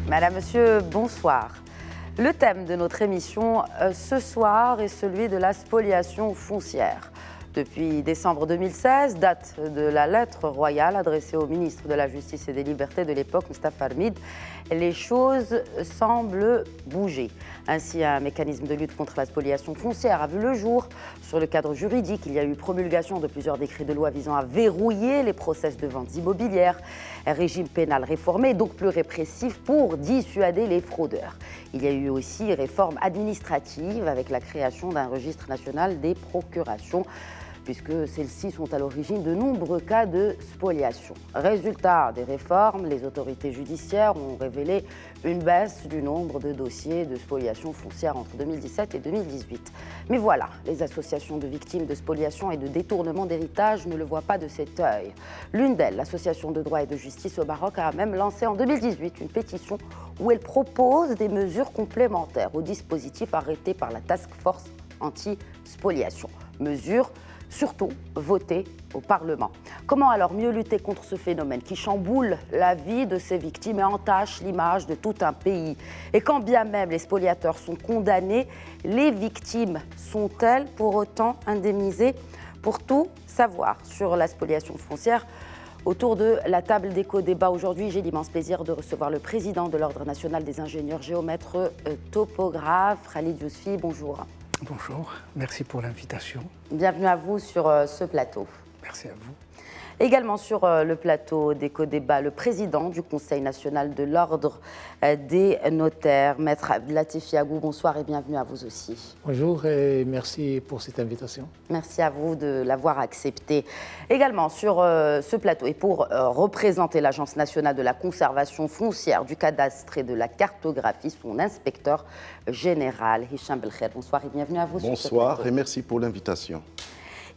Madame, Monsieur, bonsoir. Le thème de notre émission ce soir est celui de la spoliation foncière. Depuis décembre 2016, date de la lettre royale adressée au ministre de la Justice et des Libertés de l'époque, Moustapha Hamid, les choses semblent bouger. Ainsi, un mécanisme de lutte contre la spoliation foncière a vu le jour. Sur le cadre juridique, il y a eu promulgation de plusieurs décrets de loi visant à verrouiller les process de ventes immobilières, un régime pénal réformé, donc plus répressif pour dissuader les fraudeurs. Il y a eu aussi réforme administrative avec la création d'un registre national des procurations, puisque celles-ci sont à l'origine de nombreux cas de spoliation. Résultat des réformes, les autorités judiciaires ont révélé une baisse du nombre de dossiers de spoliation foncière entre 2017 et 2018. Mais voilà, les associations de victimes de spoliation et de détournement d'héritage ne le voient pas de cet œil. L'une d'elles, l'Association de droit et de justice au Maroc, a même lancé en 2018 une pétition où elle propose des mesures complémentaires au dispositif arrêté par la Task Force anti-spoliation. Mesures surtout voté au Parlement. Comment alors mieux lutter contre ce phénomène qui chamboule la vie de ces victimes et entache l'image de tout un pays? Et quand bien même les spoliateurs sont condamnés, les victimes sont-elles pour autant indemnisées? Pour tout savoir sur la spoliation foncière, autour de la table d'éco-débat aujourd'hui, j'ai l'immense plaisir de recevoir le président de l'Ordre national des ingénieurs géomètres topographes, Khalid Yousfi. Bonjour. Bonjour, merci pour l'invitation. Bienvenue à vous sur ce plateau. Merci à vous. Également sur le plateau d'éco-débat, le président du Conseil national de l'Ordre des notaires, Maître Latifi Agou. Bonsoir et bienvenue à vous aussi. Bonjour et merci pour cette invitation. Merci à vous de l'avoir accepté. Également sur ce plateau et pour représenter l'Agence nationale de la conservation foncière, du cadastre et de la cartographie, son inspecteur général, Hicham Belkher. Bonsoir et bienvenue à vous. Bonsoir et merci pour l'invitation.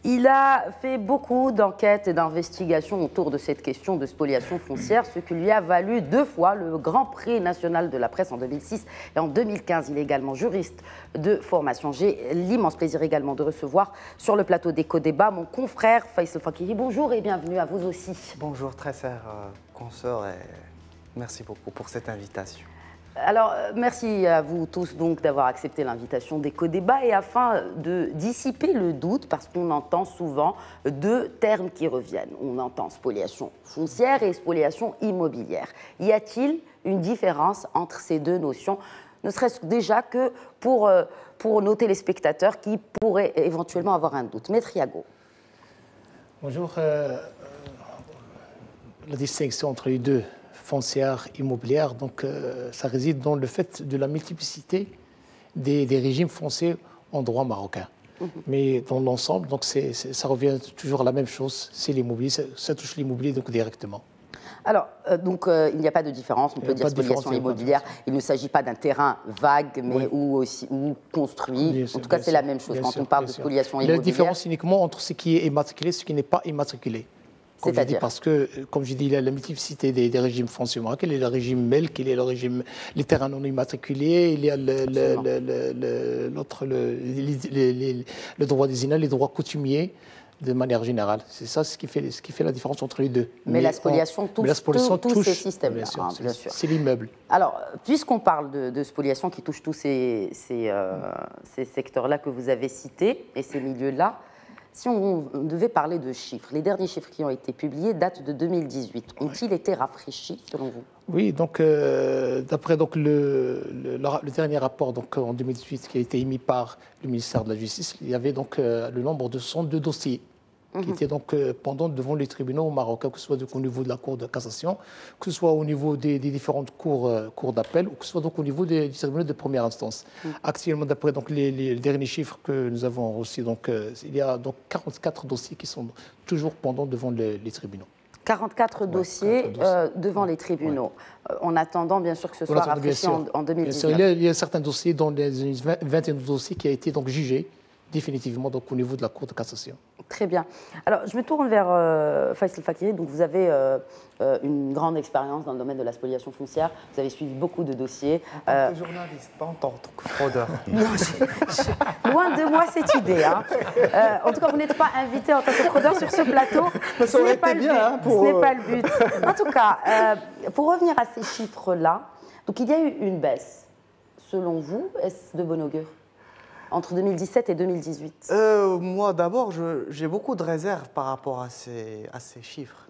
Il a fait beaucoup d'enquêtes et d'investigations autour de cette question de spoliation foncière, ce qui lui a valu 2 fois le Grand Prix national de la presse en 2006 et en 2015. Il est également juriste de formation. J'ai l'immense plaisir également de recevoir sur le plateau d'éco-débat mon confrère Faisal Fakiri. Bonjour et bienvenue à vous aussi. Bonjour, très chère consoeur, et merci beaucoup pour cette invitation. Alors, merci à vous tous donc d'avoir accepté l'invitation d'éco-débat et afin de dissiper le doute, parce qu'on entend souvent 2 termes qui reviennent. On entend spoliation foncière et spoliation immobilière. Y a-t-il une différence entre ces 2 notions, ne serait-ce déjà que pour nos téléspectateurs qui pourraient éventuellement avoir un doute? Maître Yago. Bonjour. La distinction entre les 2, foncière, immobilière, donc ça réside dans le fait de la multiplicité des régimes fonciers en droit marocain. Mais dans l'ensemble, donc ça revient toujours à la même chose, c'est l'immobilier, ça touche l'immobilier donc directement. Alors, il n'y a pas de différence, on peut dire spoliation immobilière. Il ne s'agit pas d'un terrain vague, mais ou construit. En tout cas, c'est la même chose quand on parle de spoliation immobilière. La différence uniquement entre ce qui est immatriculé et ce qui n'est pas immatriculé. C'est-à-dire parce que, comme je dis, la multiplicité des régimes fonciers marocains, il y a le régime MELK, il y a le régime les terrains non immatriculés, il y a le droit des INA, les droits coutumiers de manière générale. C'est ça ce qui fait la différence entre les 2. Mais la spoliation touche tous ces systèmes-là, bien sûr. C'est l'immeuble. Alors, puisqu'on parle de spoliation qui touche tous ces secteurs-là que vous avez cités et ces milieux-là, si on devait parler de chiffres, les derniers chiffres qui ont été publiés datent de 2018. Ont-ils été rafraîchis, selon vous? Oui, donc d'après le dernier rapport donc, en 2018 qui a été émis par le ministère de la Justice, il y avait donc le nombre de 102 dossiers qui étaient donc pendants devant les tribunaux au Maroc, que ce soit donc, au niveau de la Cour de cassation, que ce soit au niveau des différentes cours d'appel, ou que ce soit donc au niveau des tribunaux de première instance. Actuellement, d'après donc, les derniers chiffres que nous avons reçus, donc, il y a donc 44 dossiers qui sont toujours pendants devant les tribunaux. 44 dossiers devant les tribunaux, en attendant bien sûr que ce soit rafraîchi en 2019. Il y a certains dossiers, dont une vingtaine de dossiers qui a été donc jugés définitivement donc, au niveau de la Cour de cassation. Très bien. Alors, je me tourne vers Faisal Fakiri. Donc, vous avez une grande expérience dans le domaine de la spoliation foncière. Vous avez suivi beaucoup de dossiers. En tant que journaliste, pas en tant que fraudeur. Loin de moi cette idée. Hein. En tout cas, vous n'êtes pas invité en tant que fraudeur sur ce plateau. Ce n'est pas le but. En tout cas, pour revenir à ces chiffres-là, Donc il y a eu une baisse. Selon vous, est-ce de bon augure entre 2017 et 2018? Moi, d'abord, j'ai beaucoup de réserves par rapport à ces chiffres.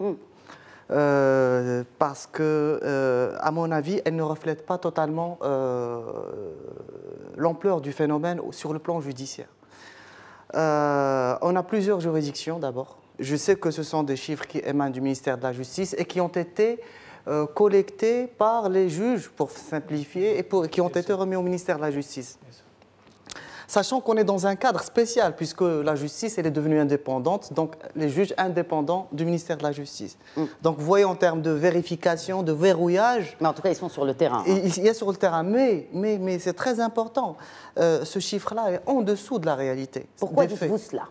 Parce que, à mon avis, elles ne reflètent pas totalement l'ampleur du phénomène sur le plan judiciaire. On a plusieurs juridictions, d'abord. Je sais que ce sont des chiffres qui émanent du ministère de la Justice et qui ont été collectés par les juges, pour simplifier, et qui ont été remis au ministère de la Justice. Sachant qu'on est dans un cadre spécial, puisque la justice elle est devenue indépendante, donc les juges indépendants du ministère de la Justice. Donc vous voyez en termes de vérification, de verrouillage... Mais en tout cas, ils sont sur le terrain. Il y a sur le terrain, mais c'est très important. Ce chiffre-là est en dessous de la réalité. Pourquoi dites-vous cela?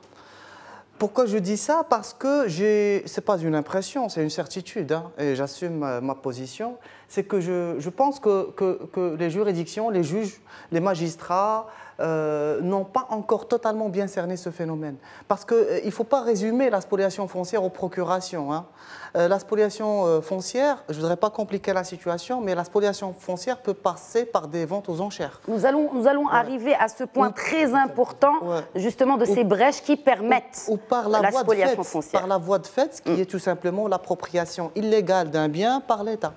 Pourquoi je dis ça? Parce que ce n'est pas une impression, c'est une certitude, hein, et j'assume ma position. C'est que je pense que les juridictions, les juges, les magistrats n'ont pas encore totalement bien cerné ce phénomène. Parce qu'il ne faut pas résumer la spoliation foncière aux procurations. Hein. La spoliation foncière, je ne voudrais pas compliquer la situation, mais la spoliation foncière peut passer par des ventes aux enchères. Nous allons arriver à ce point très important, justement, de ces brèches qui permettent ou par la spoliation foncière. Par la voie de fait, qui est tout simplement l'appropriation illégale d'un bien par l'État.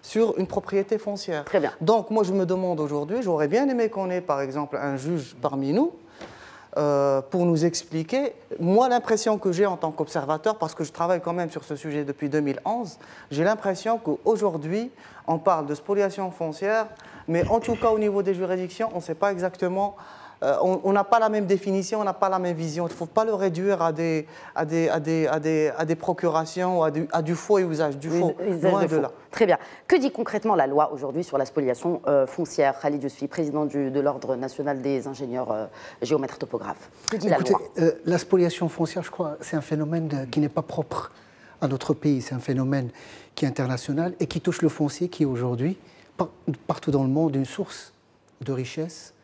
Sur une propriété foncière. Très bien. Donc, moi, je me demande aujourd'hui, j'aurais bien aimé qu'on ait, par exemple, un juge parmi nous pour nous expliquer. Moi, l'impression que j'ai en tant qu'observateur, parce que je travaille quand même sur ce sujet depuis 2011, j'ai l'impression qu'aujourd'hui, on parle de spoliation foncière, mais en tout cas, au niveau des juridictions, on ne sait pas exactement... on n'a pas la même définition, on n'a pas la même vision. Il ne faut pas le réduire à des procurations ou à du faux usage du faux. Loin de là. Très bien. Que dit concrètement la loi aujourd'hui sur la spoliation foncière? Khalid Yousfi, président de l'Ordre national des ingénieurs géomètres topographes. Que dit la loi? La spoliation foncière, je crois, c'est un phénomène qui n'est pas propre à notre pays. C'est un phénomène qui est international et qui touche le foncier, qui est aujourd'hui, partout dans le monde, une source de richesse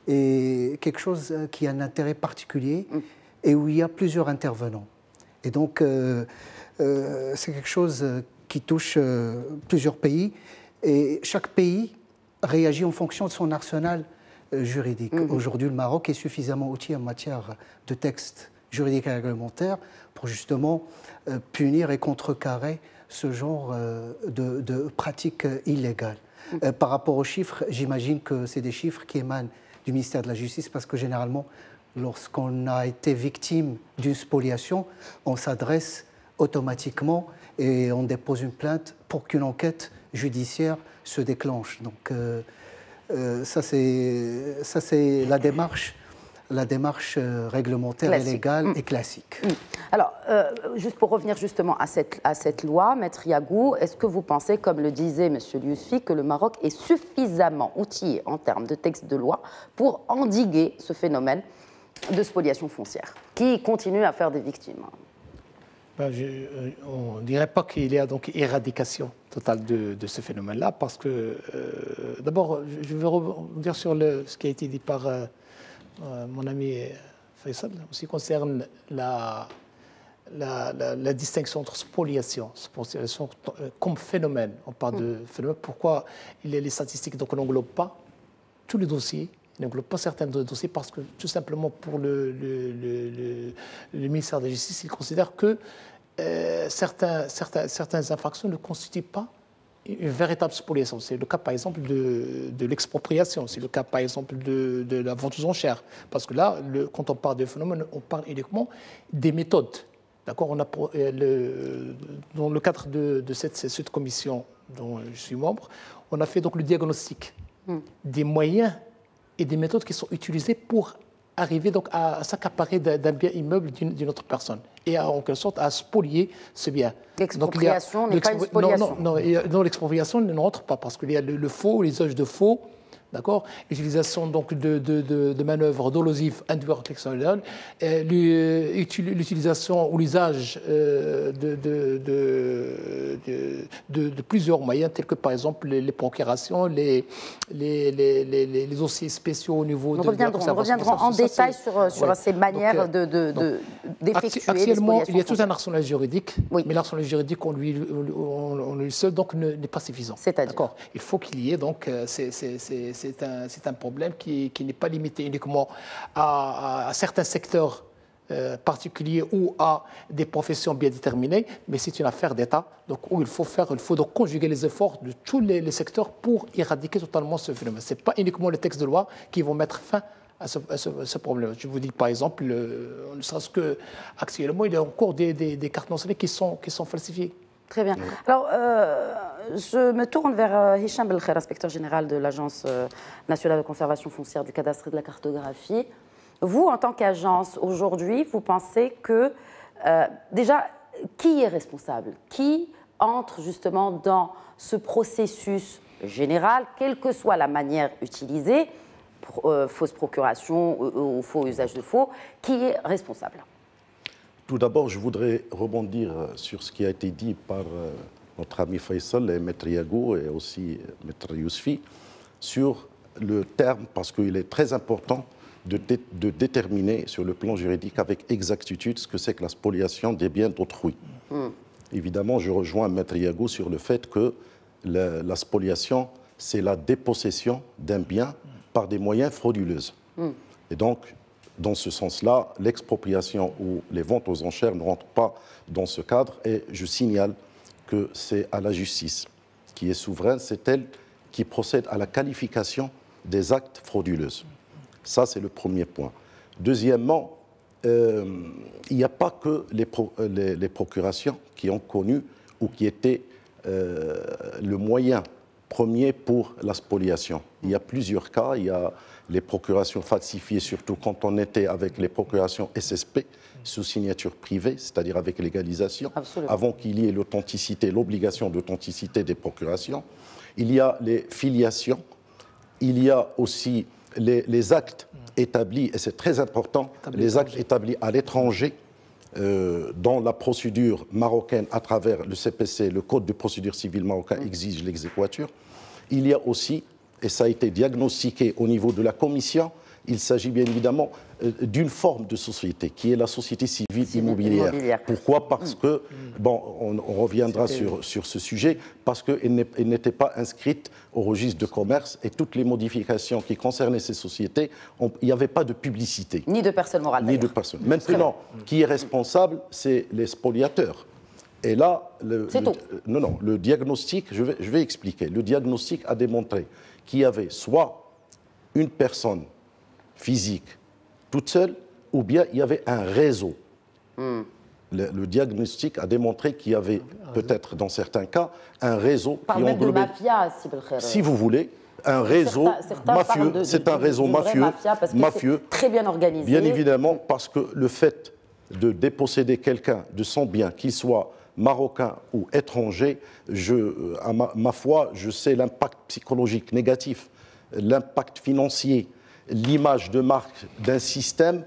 et quelque chose qui a un intérêt particulier et où il y a plusieurs intervenants. Et donc, c'est quelque chose qui touche plusieurs pays et chaque pays réagit en fonction de son arsenal juridique. Aujourd'hui, le Maroc est suffisamment outillé en matière de textes juridiques et réglementaires pour justement punir et contrecarrer ce genre de pratiques illégales. Par rapport aux chiffres, j'imagine que c'est des chiffres qui émanent du ministère de la Justice, parce que généralement, lorsqu'on a été victime d'une spoliation, on s'adresse automatiquement et on dépose une plainte pour qu'une enquête judiciaire se déclenche. Donc ça c'est la démarche réglementaire et légale et classique. Alors, juste pour revenir justement à cette loi, Maître Yagou, est-ce que vous pensez, comme le disait M. Yousfi, que le Maroc est suffisamment outillé en termes de texte de loi pour endiguer ce phénomène de spoliation foncière, qui continue à faire des victimes? On ne dirait pas qu'il y a donc éradication totale de ce phénomène-là, parce que, d'abord, je veux revenir sur ce qui a été dit par mon ami Faisal, en ce qui concerne la distinction entre spoliation comme phénomène. On parle de phénomène. Pourquoi les statistiques donc n'englobent pas tous les dossiers, n'englobent pas certains dossiers, parce que tout simplement pour le ministère de la Justice, il considère que certaines infractions ne constituent pas une véritable spoliation. C'est le cas, par exemple, de l'expropriation. C'est le cas, par exemple, de la vente aux enchères. Parce que là, quand on parle de phénomène, on parle uniquement des méthodes. D'accord? Dans le cadre de cette commission dont je suis membre, on a fait donc le diagnostic des moyens et des méthodes qui sont utilisées pour arriver donc à s'accaparer d'un bien immeuble d'une autre personne et en quelque sorte à spolier ce bien. L'expropriation n'est pas une spoliation. Non, l'expropriation ne rentre pas, parce qu'il y a le faux, les usages de faux, d'accord, l'utilisation donc de manœuvres dolosives induites réflexionnelles, l'utilisation ou l'usage de plusieurs moyens tels que par exemple les procurations, les dossiers spéciaux au niveau de la conservation. Nous reviendrons en détail sur ces manières d'effectuer. Actuellement, il y a tout un arsenal juridique, oui. mais l'arsenal juridique on lui seul donc n'est pas suffisant. C'est-à-dire, il faut qu'il y ait donc c'est un problème qui n'est pas limité uniquement à certains secteurs particuliers ou à des professions bien déterminées, mais c'est une affaire d'État, donc où il faut donc conjuguer les efforts de tous les secteurs pour éradiquer totalement ce phénomène. Ce n'est pas uniquement les textes de loi qui vont mettre fin à ce problème. Je vous dis par exemple, ne serait-ce qu'actuellement, il y a encore des cartes non scellées qui sont falsifiées. Très bien. Alors, je me tourne vers Hicham Belkher, inspecteur général de l'Agence nationale de conservation foncière, du cadastre et de la cartographie. Vous, en tant qu'agence, aujourd'hui, vous pensez que, déjà, qui est responsable? Qui entre justement dans ce processus général, quelle que soit la manière utilisée, fausse procuration ou faux usage de faux, qui est responsable? Tout d'abord, je voudrais rebondir sur ce qui a été dit par notre ami Faisal et Maître Yago et aussi Maître Yousfi sur le terme, parce qu'il est très important de déterminer sur le plan juridique avec exactitude ce que c'est que la spoliation des biens d'autrui. Évidemment, je rejoins Maître Yago sur le fait que la spoliation, c'est la dépossession d'un bien par des moyens frauduleux. Et donc, dans ce sens-là, l'expropriation ou les ventes aux enchères ne rentrent pas dans ce cadre. Et je signale que c'est à la justice qui est souveraine, c'est elle qui procède à la qualification des actes frauduleux. Ça, c'est le premier point. Deuxièmement, il n'y a pas que les procurations qui ont connu ou qui étaient le moyen premier pour la spoliation. Il y a plusieurs cas. Il y a les procurations falsifiées, surtout quand on était avec les procurations SSP, sous signature privée, c'est-à-dire avec légalisation, avant qu'il y ait l'authenticité, l'obligation d'authenticité des procurations. Il y a les filiations, il y a aussi les actes établis, et c'est très important, les actes établis à l'étranger, dans la procédure marocaine à travers le CPC, le Code de procédure civile marocain exige l'exéquatur. Il y a aussi, et ça a été diagnostiqué au niveau de la commission, il s'agit bien évidemment d'une forme de société, qui est la société civile immobilière. Pourquoi? Parce que, bon, on reviendra sur ce sujet, parce qu'elle n'était pas inscrite au registre de commerce et toutes les modifications qui concernaient ces sociétés, il n'y avait pas de publicité. Ni de personne morale. Ni de personne. Maintenant, qui est responsable? C'est les spoliateurs. Et là, le diagnostic, je vais expliquer. Le diagnostic a démontré qu'il y avait soit une personne physique toute seule, ou bien il y avait un réseau. Le diagnostic a démontré qu'il y avait peut-être dans certains cas un réseau qui englobait... de mafia, si vous voulez, un réseau mafieux. C'est un réseau mafieux, très bien organisé. Bien évidemment, parce que le fait de déposséder quelqu'un de son bien, qu'il soit marocain ou étranger, à ma foi, je sais l'impact psychologique négatif, l'impact financier, l'image de marque d'un système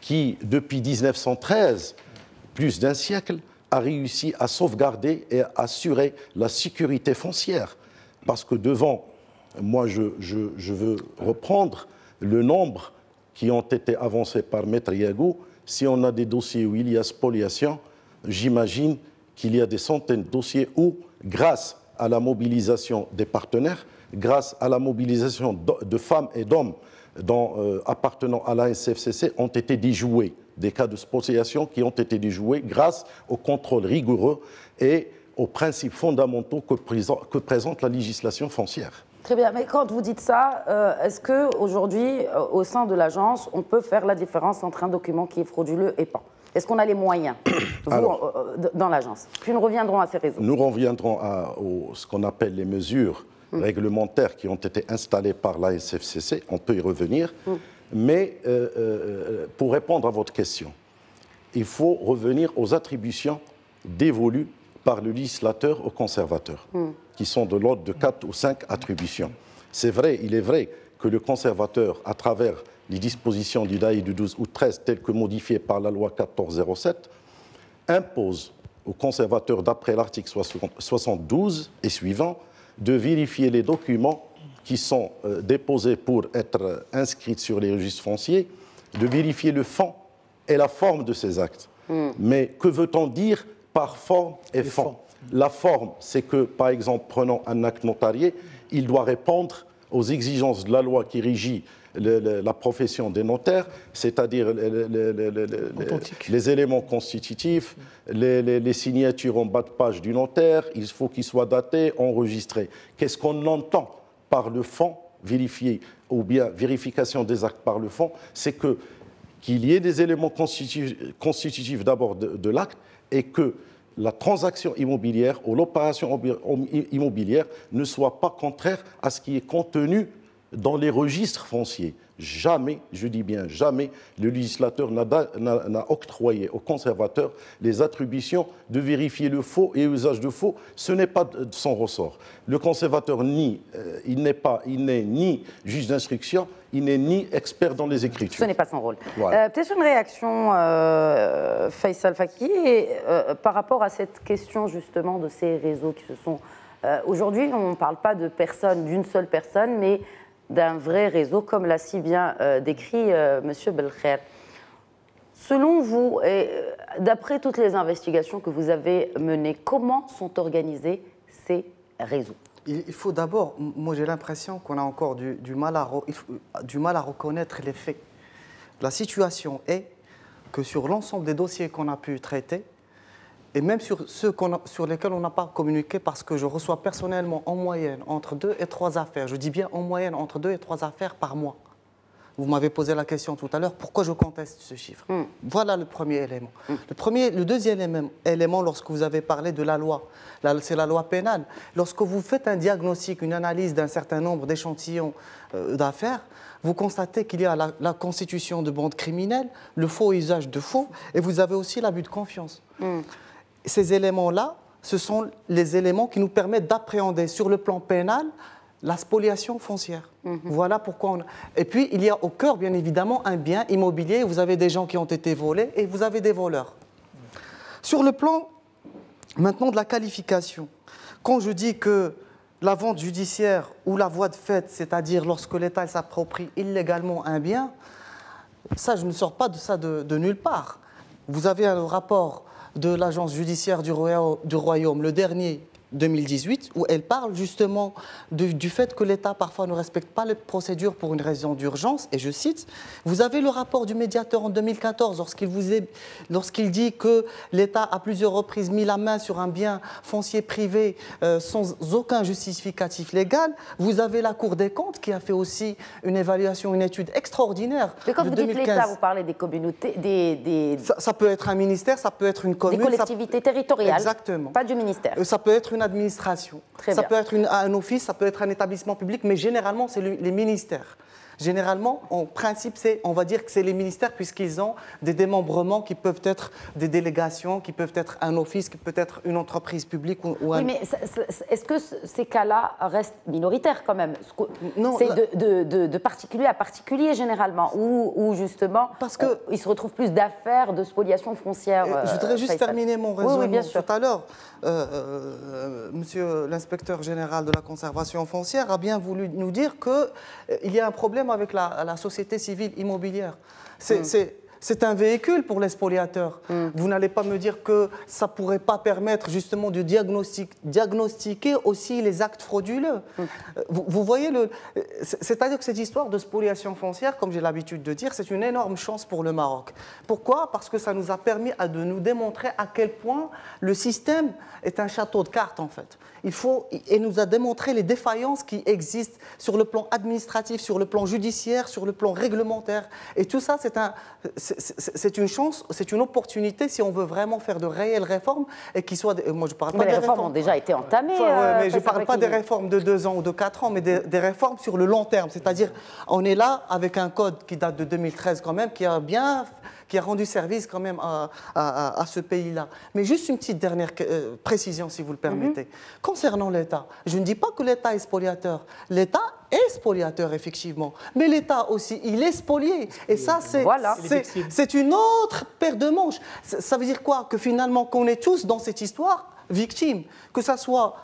qui, depuis 1913, plus d'un siècle, a réussi à sauvegarder et à assurer la sécurité foncière. Parce que devant, moi je veux reprendre le nombre qui ont été avancés par Maître Yago. Si on a des dossiers où il y a spoliation, j'imagine qu'il y a des centaines de dossiers où, grâce à la mobilisation des partenaires, grâce à la mobilisation de femmes et d'hommes appartenant à la SFCC, ont été déjoués. Des cas de spoliation qui ont été déjoués grâce au contrôle rigoureux et aux principes fondamentaux que présente la législation foncière. Très bien, mais quand vous dites ça, est-ce qu'aujourd'hui, au sein de l'agence, on peut faire la différence entre un document qui est frauduleux et pas? Est-ce qu'on a les moyens, dans l'agence? Puis nous reviendrons à ces réseaux. Nous reviendrons à ce qu'on appelle les mesures réglementaires qui ont été installées par la SFCC. On peut y revenir. Mais pour répondre à votre question, il faut revenir aux attributions dévolues par le législateur aux conservateurs, qui sont de l'ordre de 4 ou 5 attributions. C'est vrai, il est vrai que le conservateur, à travers les dispositions du DAI du 12 août 13, telles que modifiées par la loi 1407, impose aux conservateurs, d'après l'article 72 et suivant, de vérifier les documents qui sont déposés pour être inscrits sur les registres fonciers, de vérifier le fond et la forme de ces actes. Mais que veut-on dire par forme et fond? La forme, c'est que, par exemple, prenons un acte notarié, il doit répondre aux exigences de la loi qui régit la profession des notaires, c'est-à-dire les éléments constitutifs, les signatures en bas de page du notaire, il faut qu'ils soient datés, enregistrés. Qu'est-ce qu'on entend par le fond, vérifier, ou bien vérification des actes par le fond? C'est qu'il y ait des éléments constitutifs d'abord de l'acte et que la transaction immobilière ou l'opération immobilière ne soit pas contraire à ce qui est contenu dans les registres fonciers. Jamais, je dis bien jamais, le législateur n'a octroyé aux conservateurs les attributions de vérifier le faux et l'usage de faux. Ce n'est pas de son ressort. Le conservateur, il n'est ni juge d'instruction, il n'est ni expert dans les écritures. Ce n'est pas son rôle. Voilà. Peut-être une réaction, Faisal Faki, par rapport à cette question justement de ces réseaux qui se sont... Aujourd'hui, on ne parle pas de personne, d'une seule personne, mais d'un vrai réseau, comme l'a si bien décrit M. Belkher. Selon vous, et d'après toutes les investigations que vous avez menées, comment sont organisés ces réseaux? Il faut d'abord, moi j'ai l'impression qu'on a encore du mal à reconnaître les faits. La situation est que sur l'ensemble des dossiers qu'on a pu traiter, et même sur ceux sur lesquels on n'a pas communiqué, parce que je reçois personnellement en moyenne entre 2 et 3 affaires, je dis bien en moyenne entre 2 et 3 affaires par mois. Vous m'avez posé la question tout à l'heure, pourquoi je conteste ce chiffre? Voilà le premier élément. Le deuxième élément, lorsque vous avez parlé de la loi, c'est la loi pénale. Lorsque vous faites un diagnostic, une analyse d'un certain nombre d'échantillons d'affaires, vous constatez qu'il y a la constitution de bandes criminelles, le faux usage de faux, et vous avez aussi l'abus de confiance. Ces éléments-là, ce sont les éléments qui nous permettent d'appréhender sur le plan pénal la spoliation foncière. Voilà pourquoi Et puis, il y a au cœur, bien évidemment, un bien immobilier. Vous avez des gens qui ont été volés et vous avez des voleurs. Sur le plan, maintenant, de la qualification, quand je dis que la vente judiciaire ou la voie de fait, c'est-à-dire lorsque l'État s'approprie illégalement un bien, ça, je ne sors pas de ça de nulle part. Vous avez un rapport de l'agence judiciaire du Royaume, le dernier, 2018, où elle parle justement du fait que l'État parfois ne respecte pas les procédures pour une raison d'urgence, et je cite, vous avez le rapport du médiateur en 2014 lorsqu'il dit que l'État a plusieurs reprises mis la main sur un bien foncier privé sans aucun justificatif légal, vous avez la Cour des comptes qui a fait aussi une évaluation, une étude extraordinaire. Mais quand vous dites l'État, vous parlez des communautés, ça peut être un ministère, ça peut être une commune. Des collectivités territoriales. Exactement. Pas du ministère. Ça peut être une administration, ça peut être un office, ça peut être un établissement public, mais généralement, c'est les ministères. Généralement, en principe, on va dire que c'est les ministères puisqu'ils ont des démembrements qui peuvent être des délégations, qui peuvent être un office, qui peut être une entreprise publique ou un... Oui, mais est-ce que ces cas-là restent minoritaires quand même? Non, c'est de particulier à particulier généralement, ou justement, parce que il se retrouve plus d'affaires de spoliation foncière. Je voudrais juste terminer mon raisonnement. Oui, bien sûr. Tout à l'heure, monsieur l'inspecteur général de la conservation foncière a bien voulu nous dire qu'il y a un problème avec la société civile immobilière. C'est un véhicule pour les spoliateurs. Vous n'allez pas me dire que ça ne pourrait pas permettre justement de diagnostiquer aussi les actes frauduleux. Vous voyez, c'est-à-dire que cette histoire de spoliation foncière, comme j'ai l'habitude de dire, c'est une énorme chance pour le Maroc. Pourquoi? Parce que ça nous a permis de nous démontrer à quel point le système est un château de cartes en fait. Et nous a démontré les défaillances qui existent sur le plan administratif, sur le plan judiciaire, sur le plan réglementaire. Et tout ça, c'est une chance, c'est une opportunité si on veut vraiment faire de réelles réformes et qui soient... Moi, je parle pas les réformes ont déjà été entamées. Mais je ne parle pas des réformes de 2 ans ou de 4 ans, mais des réformes sur le long terme. C'est-à-dire, on est là avec un code qui date de 2013 quand même, qui a rendu service quand même à ce pays-là. Mais juste une petite dernière précision, si vous le permettez. Concernant l'État, je ne dis pas que l'État est spoliateur. L'État est spoliateur, effectivement. Mais l'État aussi, il est spolié. Et ça, c'est une autre paire de manches. Ça veut dire quoi? Que finalement, qu'on est tous dans cette histoire victimes, que ce soit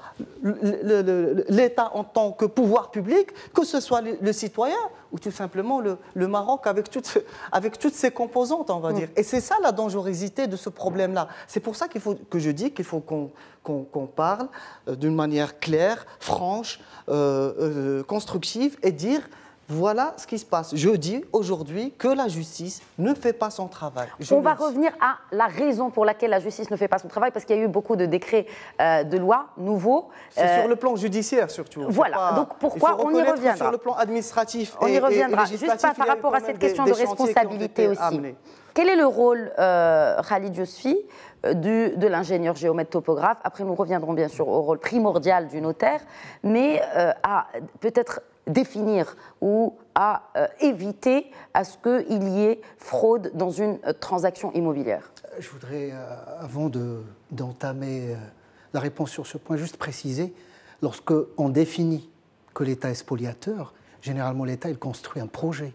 l'État en tant que pouvoir public, que ce soit le citoyen ou tout simplement le Maroc avec toutes ses composantes, on va dire. Et c'est ça la dangerosité de ce problème-là. C'est pour ça que je dis qu'il faut qu'on parle d'une manière claire, franche, constructive et dire voilà ce qui se passe. Je dis aujourd'hui que la justice ne fait pas son travail. On va revenir à la raison pour laquelle la justice ne fait pas son travail, parce qu'il y a eu beaucoup de décrets de loi nouveaux. C'est sur le plan judiciaire surtout. Voilà, donc pourquoi on y reviendra. Sur le plan administratif on y reviendra. Juste par rapport à cette question de responsabilité aussi. Quel est le rôle, Khalid Yousfi, de l'ingénieur géomètre topographe? Après, nous reviendrons bien sûr au rôle primordial du notaire, mais à peut-être définir ou à éviter à ce qu'il y ait fraude dans une transaction immobilière. Je voudrais, avant d'entamer la réponse sur ce point, juste préciser, lorsqu'on définit que l'État est spoliateur, généralement l'État il construit un projet.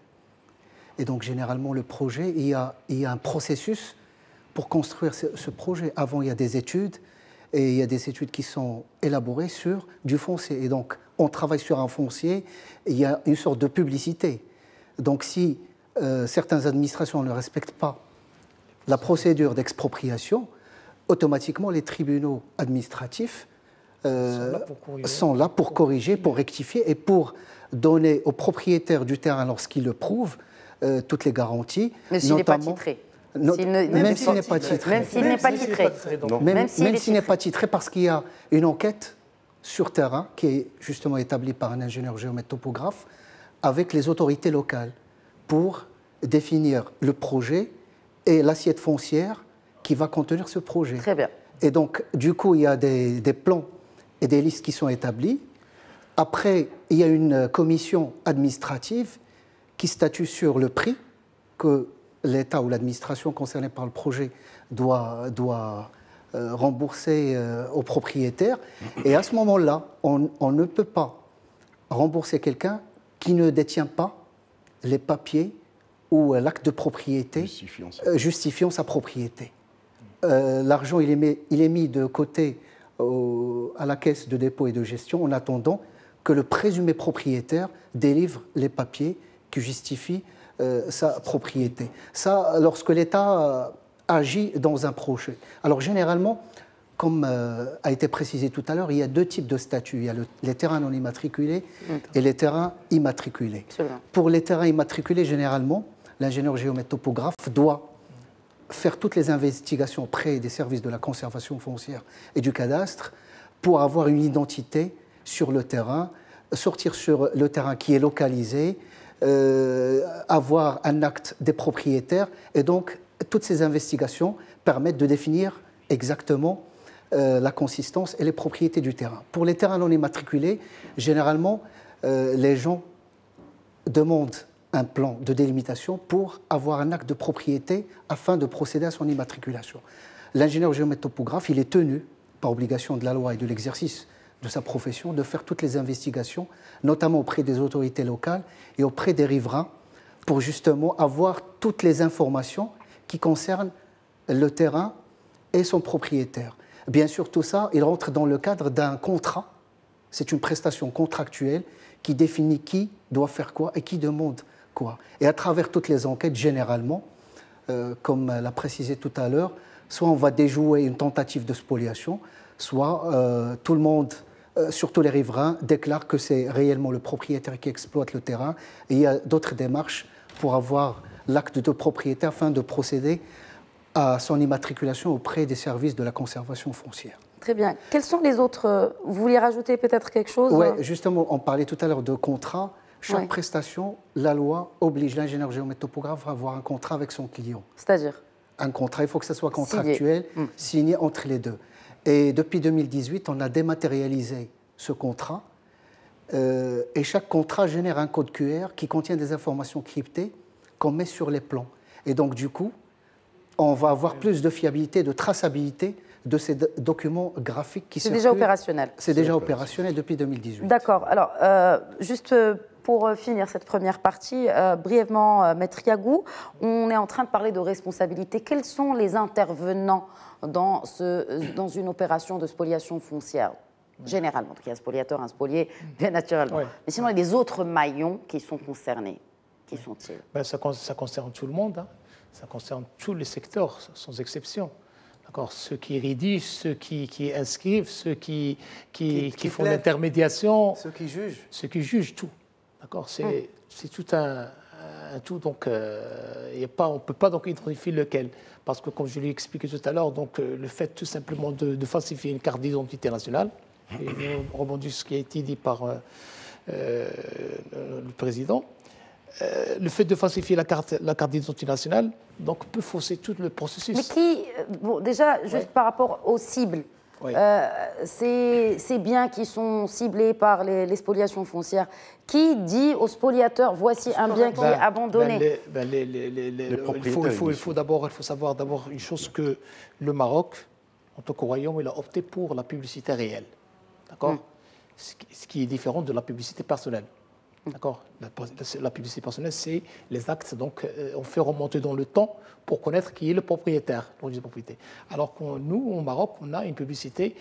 Et donc généralement le projet, il y a un processus pour construire ce projet. Avant il y a des études, et il y a des études qui sont élaborées sur du foncier. Et donc, on travaille sur un foncier, et il y a une sorte de publicité. Donc, si certaines administrations ne respectent pas la procédure d'expropriation, automatiquement, les tribunaux administratifs sont là pour corriger, pour rectifier et pour donner aux propriétaires du terrain, lorsqu'ils le prouvent, toutes les garanties. Mais s'il n'est pas titré. Même s'il n'est pas titré. Même s'il n'est pas titré. Même s'il n'est pas titré, parce qu'il y a une enquête sur terrain qui est justement établie par un ingénieur géomètre topographe avec les autorités locales pour définir le projet et l'assiette foncière qui va contenir ce projet. Très bien. Et donc, du coup, il y a des plans et des listes qui sont établis. Après, il y a une commission administrative qui statue sur le prix que l'État ou l'administration concernée par le projet doit rembourser aux propriétaires. Et à ce moment-là, on ne peut pas rembourser quelqu'un qui ne détient pas les papiers ou l'acte de propriété justifiant sa propriété. L'argent, il est mis de côté à la caisse de dépôt et de gestion en attendant que le présumé propriétaire délivre les papiers qui justifient sa propriété. Ça, lorsque l'État agit dans un projet. Alors généralement, comme a été précisé tout à l'heure, il y a deux types de statuts. Il y a les terrains non immatriculés et les terrains immatriculés. Pour les terrains immatriculés, généralement, l'ingénieur géomètre topographe doit faire toutes les investigations auprès des services de la conservation foncière et du cadastre pour avoir une identité sur le terrain, sortir sur le terrain qui est localisé, avoir un acte des propriétaires. Et donc, toutes ces investigations permettent de définir exactement la consistance et les propriétés du terrain. Pour les terrains non immatriculés, généralement, les gens demandent un plan de délimitation pour avoir un acte de propriété afin de procéder à son immatriculation. L'ingénieur géomètre topographe, il est tenu, par obligation de la loi et de l'exercice de sa profession, de faire toutes les investigations, notamment auprès des autorités locales et auprès des riverains, pour justement avoir toutes les informations qui concernent le terrain et son propriétaire. Bien sûr, tout ça, il rentre dans le cadre d'un contrat. C'est une prestation contractuelle qui définit qui doit faire quoi et qui demande quoi. Et à travers toutes les enquêtes, généralement, comme l'a précisé tout à l'heure, soit on va déjouer une tentative de spoliation, soit tout le monde, surtout les riverains, déclarent que c'est réellement le propriétaire qui exploite le terrain. Et il y a d'autres démarches pour avoir l'acte de propriété afin de procéder à son immatriculation auprès des services de la conservation foncière. Très bien. Quels sont les autres... Vous vouliez rajouter peut-être quelque chose? Oui, justement, on parlait tout à l'heure de contrat. Chaque prestation, la loi oblige l'ingénieur géomètre topographe à avoir un contrat avec son client. C'est-à-dire? Un contrat, il faut que ce soit contractuel, signé entre les deux. Et depuis 2018, on a dématérialisé ce contrat. Et chaque contrat génère un code QR qui contient des informations cryptées qu'on met sur les plans. Et donc, du coup, on va avoir plus de fiabilité, de traçabilité de ces documents graphiques qui C'est circulent. déjà opérationnel. C'est déjà opérationnel depuis 2018. D'accord. Alors, juste pour finir cette première partie, brièvement, Maître Yagou, on est en train de parler de responsabilité. Quels sont les intervenants dans une opération de spoliation foncière? Généralement, donc il y a un spoliateur, un spolié, bien naturellement. Oui. Mais sinon, il y a des autres maillons qui sont concernés. Qui sont-ils? Ben, ça concerne tout le monde, hein. Ça concerne tous les secteurs, sans exception. D'accord. Ceux qui rédigent, ceux qui inscrivent, ceux qui font plaident. l'intermédiation. Ceux qui jugent. Ceux qui jugent tout. D'accord. C'est tout un tout. Donc, on ne peut pas donc identifier lequel. Parce que, comme je l'ai expliqué tout à l'heure, donc, le fait tout simplement de falsifier une carte d'identité nationale, et je rebondis sur ce qui a été dit par le président, le fait de falsifier la carte d'identité nationale donc, peut fausser tout le processus. Mais déjà, juste par rapport aux cibles, ces biens qui sont ciblés par les spoliations foncières, qui dit au spoliateur, voici un bien qui est abandonné? Il faut savoir d'abord une chose, que le Maroc, en tant que royaume, il a opté pour la publicité réelle. D'accord. Ce qui est différent de la publicité personnelle. D'accord. La publicité personnelle, c'est les actes, donc on fait remonter dans le temps pour connaître qui est le propriétaire. Alors que nous, au Maroc, on a une publicité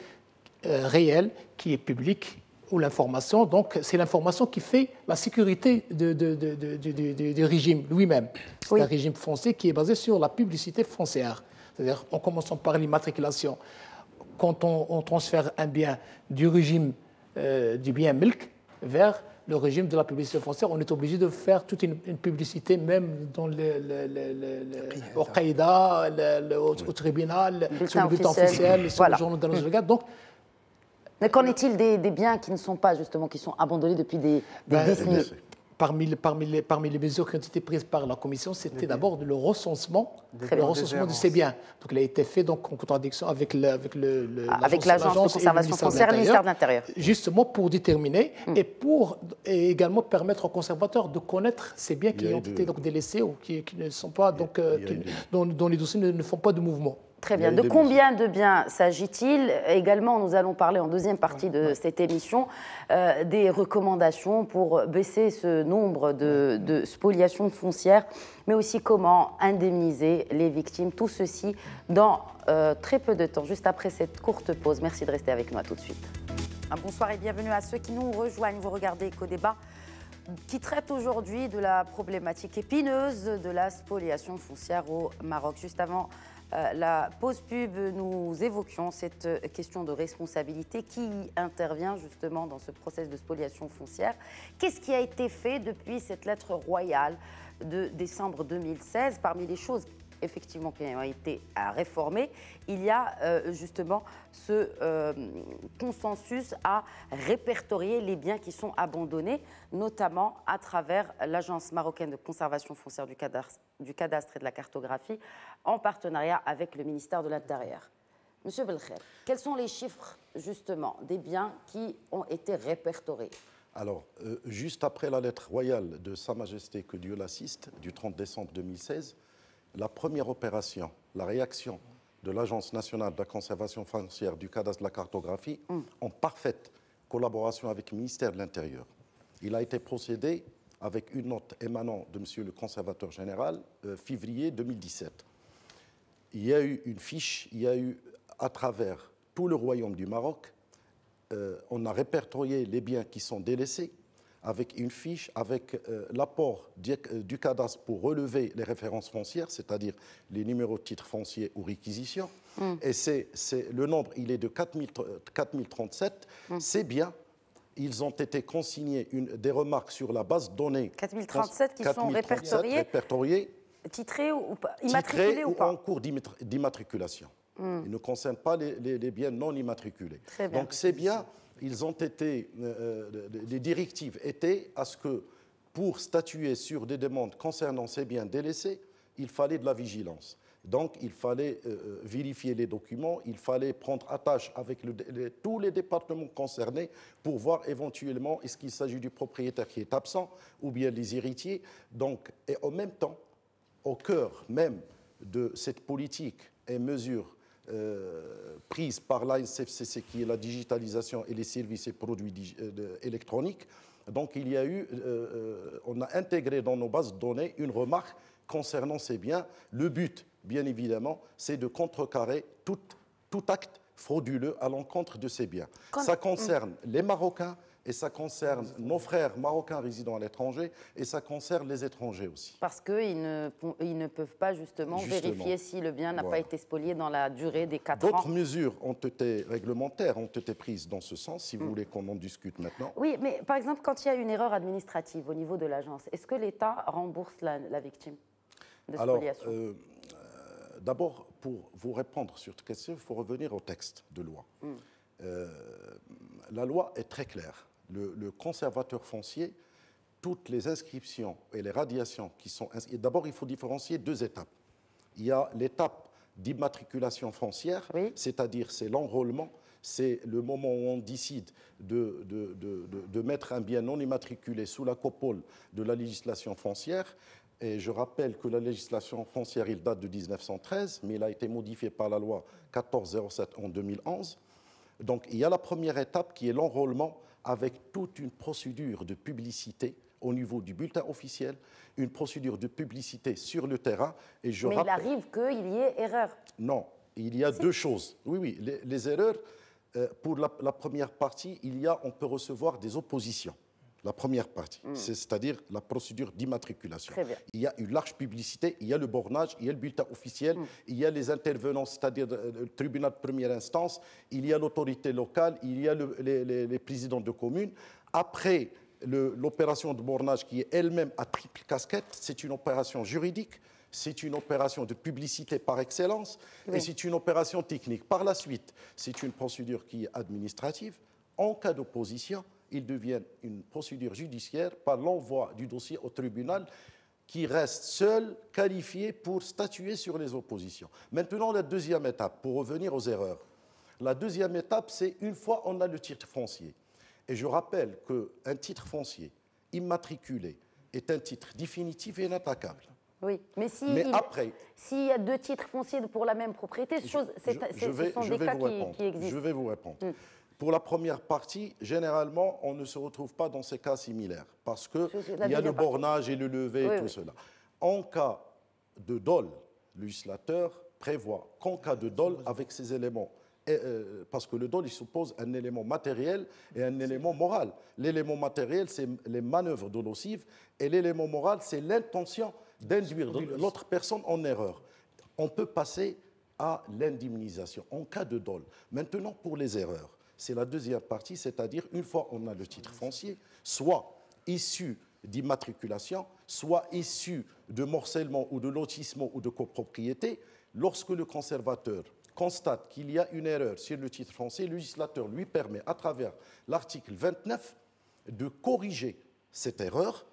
réelle qui est publique, ou l'information, donc c'est l'information qui fait la sécurité du régime lui-même. C'est un régime foncier qui est basé sur la publicité foncière. C'est-à-dire, en commençant par l'immatriculation, quand on transfère un bien du régime du bien milk vers le régime de la publicité foncière, on est obligé de faire toute une publicité, même dans au Qaïda, au tribunal, sur le bulletin officiel, sur le journal de nos regards. Donc, mais qu'en est-il des biens qui ne sont pas, justement, qui sont abandonnés depuis des décennies? Parmi les mesures qui ont été prises par la Commission, c'était d'abord le recensement de ces biens. Donc, il a été fait donc, en contradiction avec l'agence de conservation foncière, le ministère de l'Intérieur. Justement pour déterminer et pour également permettre aux conservateurs de connaître ces biens qui ont été donc, délaissés ou qui ne sont pas, donc, dont les dossiers ne font pas de mouvement. Très bien. De combien de biens s'agit-il? Également, nous allons parler en deuxième partie de cette émission des recommandations pour baisser ce nombre de spoliations foncières, mais aussi comment indemniser les victimes. Tout ceci dans très peu de temps, juste après cette courte pause. Merci de rester avec nous. À tout de suite. Bonsoir et bienvenue à ceux qui nous rejoignent. Vous regardez Éco-Débat, qui traite aujourd'hui de la problématique épineuse de la spoliation foncière au Maroc. Juste avant la pause pub, nous évoquions cette question de responsabilité. Qui intervient justement dans ce processus de spoliation foncière? Qu'est-ce qui a été fait depuis cette lettre royale de décembre 2016? Parmi les choses effectivement qui ont été réformées, il y a justement ce consensus à répertorier les biens qui sont abandonnés, notamment à travers l'Agence marocaine de conservation foncière du cadastre et de la cartographie, en partenariat avec le ministère de l'Intérieur. Monsieur Belkher, quels sont les chiffres justement des biens qui ont été répertoriés? Alors, juste après la lettre royale de Sa Majesté, que Dieu l'assiste, du 30 décembre 2016, la première opération, la réaction de l'Agence nationale de la conservation foncière, du cadastre, de la cartographie, en parfaite collaboration avec le ministère de l'Intérieur. Il a été procédé avec une note émanant de M. le conservateur général, février 2017. Il y a eu une fiche, il y a eu, à travers tout le royaume du Maroc, on a répertorié les biens qui sont délaissés, avec une fiche, avec l'apport du cadastre pour relever les références foncières, c'est-à-dire les numéros de titres fonciers ou réquisitions. Et le nombre, il est de 4037. Ces biens, ils ont été consignés, des remarques sur la base de données. 4037 qui sont répertoriés, titrés ou pas, immatriculés ou pas, en cours d'immatriculation. Ils ne concernent pas les biens non immatriculés. Donc ces biens, ils ont été, les directives étaient à ce que pour statuer sur des demandes concernant ces biens délaissés, il fallait de la vigilance. Donc il fallait vérifier les documents, il fallait prendre attache avec tous les départements concernés pour voir éventuellement est-ce qu'il s'agit du propriétaire qui est absent ou bien les héritiers. Donc, et en même temps, au cœur même de cette politique et mesures prise par l'ANCFCC, qui est la digitalisation et les services et produits électroniques. Donc il y a eu, on a intégré dans nos bases de données une remarque concernant ces biens. Le but, bien évidemment, c'est de contrecarrer tout acte frauduleux à l'encontre de ces biens. Ça concerne les Marocains, et ça concerne nos frères marocains résidant à l'étranger, et ça concerne les étrangers aussi. Parce qu'ils ne peuvent pas justement vérifier si le bien n'a pas été spolié dans la durée des 4 ans. D'autres mesures réglementaires ont été prises dans ce sens, si vous voulez qu'on en discute maintenant. Oui, mais par exemple, quand il y a une erreur administrative au niveau de l'agence, est-ce que l'État rembourse la victime de spoliation? Alors, d'abord, pour vous répondre sur cette question, il faut revenir au texte de loi. La loi est très claire. Le conservateur foncier, toutes les inscriptions et les radiations qui sont inscrites. D'abord, il faut différencier 2 étapes. Il y a l'étape d'immatriculation foncière, c'est-à-dire c'est l'enrôlement, c'est le moment où on décide de mettre un bien non immatriculé sous la coupole de la législation foncière. Et je rappelle que la législation foncière, il date de 1913, mais il a été modifié par la loi 1407 en 2011. Donc il y a la première étape qui est l'enrôlement avec toute une procédure de publicité au niveau du bulletin officiel, une procédure de publicité sur le terrain. Et mais il arrive qu'il y ait erreur. Non, il y a 2 choses. Oui, les erreurs, pour la première partie, on peut recevoir des oppositions. La première partie, c'est-à-dire la procédure d'immatriculation. Il y a une large publicité, il y a le bornage, il y a le bulletin officiel, il y a les intervenants, c'est-à-dire le tribunal de première instance, il y a l'autorité locale, il y a les présidents de communes. Après l'opération de bornage, qui est elle-même à triple casquette, c'est une opération juridique, c'est une opération de publicité par excellence, et c'est une opération technique. Par la suite, c'est une procédure qui est administrative. En cas d'opposition, il devient une procédure judiciaire par l'envoi du dossier au tribunal qui reste seul qualifié pour statuer sur les oppositions. Maintenant, la deuxième étape, pour revenir aux erreurs. La deuxième étape, c'est une fois on a le titre foncier. Et je rappelle qu'un titre foncier immatriculé est un titre définitif et inattaquable. Oui, mais s'il y a 2 titres fonciers pour la même propriété, ce sont des cas qui existent. Je vais vous répondre. Pour la première partie, généralement, on ne se retrouve pas dans ces cas similaires parce qu'il y a le bornage et le lever et tout cela. En cas de dol, le législateur prévoit qu'en cas de dol, avec ces éléments, parce que le dol, il suppose un élément matériel et un élément moral. L'élément matériel, c'est les manœuvres dolosives et l'élément moral, c'est l'intention d'induire l'autre personne en erreur. On peut passer à l'indemnisation en cas de dol. Maintenant, pour les erreurs, c'est la deuxième partie, c'est-à-dire une fois on a le titre foncier, soit issu d'immatriculation, soit issu de morcellement ou de lotissement ou de copropriété, lorsque le conservateur constate qu'il y a une erreur sur le titre foncier, le législateur lui permet, à travers l'article 29, de corriger cette erreur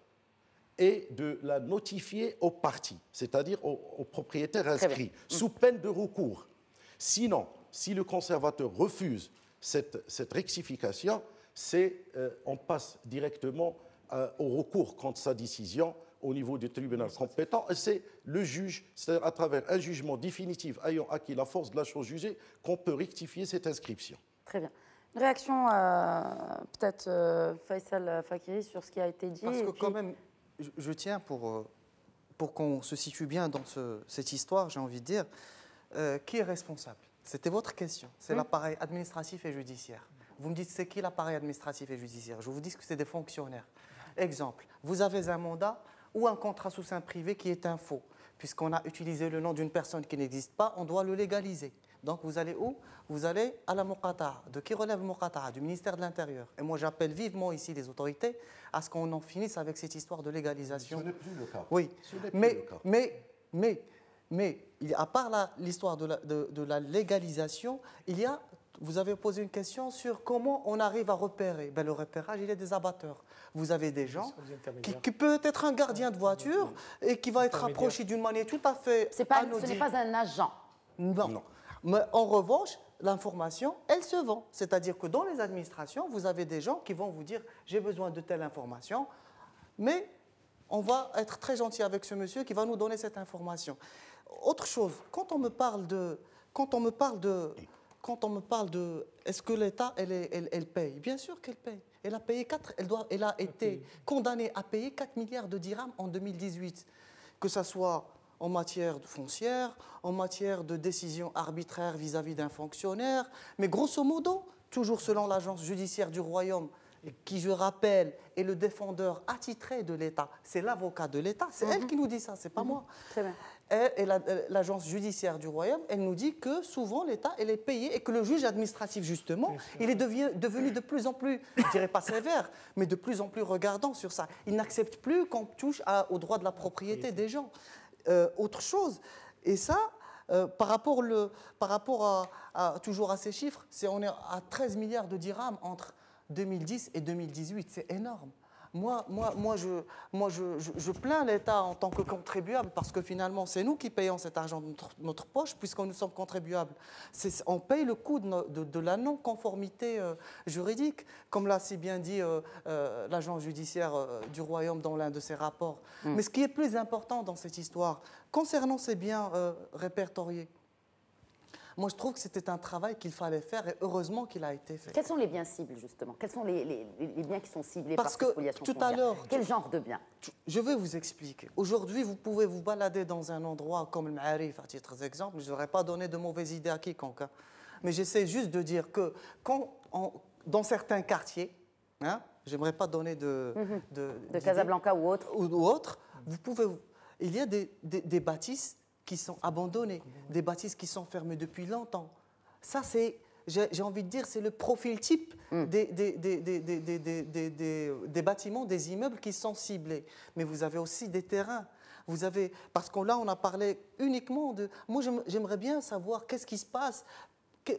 et de la notifier aux parties, c'est-à-dire aux propriétaires inscrits, sous peine de recours. Sinon, si le conservateur refuse cette rectification, on passe directement au recours contre sa décision au niveau du tribunal compétent, et c'est le juge, c'est-à-dire à travers un jugement définitif ayant acquis la force de la chose jugée, qu'on peut rectifier cette inscription. Très bien. Une réaction, peut-être, Faisal Fakiri, sur ce qui a été dit. Parce que quand même, je tiens pour qu'on se situe bien dans cette histoire, j'ai envie de dire, qui est responsable? C'était votre question. C'est l'appareil administratif et judiciaire. Vous me dites, c'est qui l'appareil administratif et judiciaire? Je vous dis que c'est des fonctionnaires. Exemple, vous avez un mandat ou un contrat sous seing privé qui est un faux. Puisqu'on a utilisé le nom d'une personne qui n'existe pas, on doit le légaliser. Donc vous allez où? Vous allez à la Muqata'a. De qui relève Muqata'a? Du ministère de l'Intérieur. Et moi j'appelle vivement ici les autorités à ce qu'on en finisse avec cette histoire de légalisation. Ce n'est plus le cas. Oui, mais à part l'histoire de la légalisation, vous avez posé une question sur comment on arrive à repérer. Le repérage, il y a des abatteurs. Vous avez des gens qui peut être un gardien de voiture et qui va être approché d'une manière tout à fait anodine. Ce n'est pas un agent. Non. Mais en revanche, l'information, elle se vend. C'est-à-dire que dans les administrations, vous avez des gens qui vont vous dire « j'ai besoin de telle information », mais on va être très gentil avec ce monsieur qui va nous donner cette information. Autre chose, quand on me parle de quand on me parle de est-ce que l'État, elle paye? Bien sûr qu'elle paye. Elle a payé elle a été condamnée à payer 4 milliards de dirhams en 2018. Que ce soit en matière de foncière, en matière de décision arbitraire vis-à-vis d'un fonctionnaire. Mais grosso modo, toujours selon l'agence judiciaire du Royaume, qui, je rappelle, est le défendeur attitré de l'État, c'est l'avocat de l'État, c'est elle qui nous dit ça, c'est pas moi. Très bien. Et l'agence judiciaire du Royaume, elle nous dit que souvent l'État, elle est payé et que le juge administratif, justement, il est devenu de plus en plus, je dirais pas sévère, mais de plus en plus regardant sur ça. Il n'accepte plus qu'on touche au droit de la propriété des gens. Autre chose, et ça, par rapport toujours à ces chiffres, on est à 13 milliards de dirhams entre 2010 et 2018, c'est énorme. Moi, je plains l'État en tant que contribuable parce que finalement, c'est nous qui payons cet argent de notre poche puisque nous sommes contribuables. On paye le coût de la non-conformité juridique, comme l'a si bien dit l'agence judiciaire du Royaume dans l'un de ses rapports. Mais ce qui est plus important dans cette histoire, concernant ces biens répertoriés, moi, je trouve que c'était un travail qu'il fallait faire et heureusement qu'il a été fait. Quels sont les biens cibles, justement? Quels sont les biens qui sont ciblés Parce par que spoliation tout foncière? à l'heure, Quel genre de biens? Je vais vous expliquer. Aujourd'hui, vous pouvez vous balader dans un endroit comme le Ma'arif, à titre d'exemple. Je n'aurais pas donné de mauvaises idées à quiconque. Hein. Mais j'essaie juste de dire que dans certains quartiers, hein, j'aimerais pas donner de Casablanca ou autre. Il y a des bâtisses qui sont abandonnées, des bâtisses qui sont fermées depuis longtemps. Ça, j'ai envie de dire, c'est le profil type des bâtiments, des immeubles qui sont ciblés. Mais vous avez aussi des terrains. Parce que là, on a parlé uniquement de... Moi, j'aimerais bien savoir qu'est-ce qui se passe.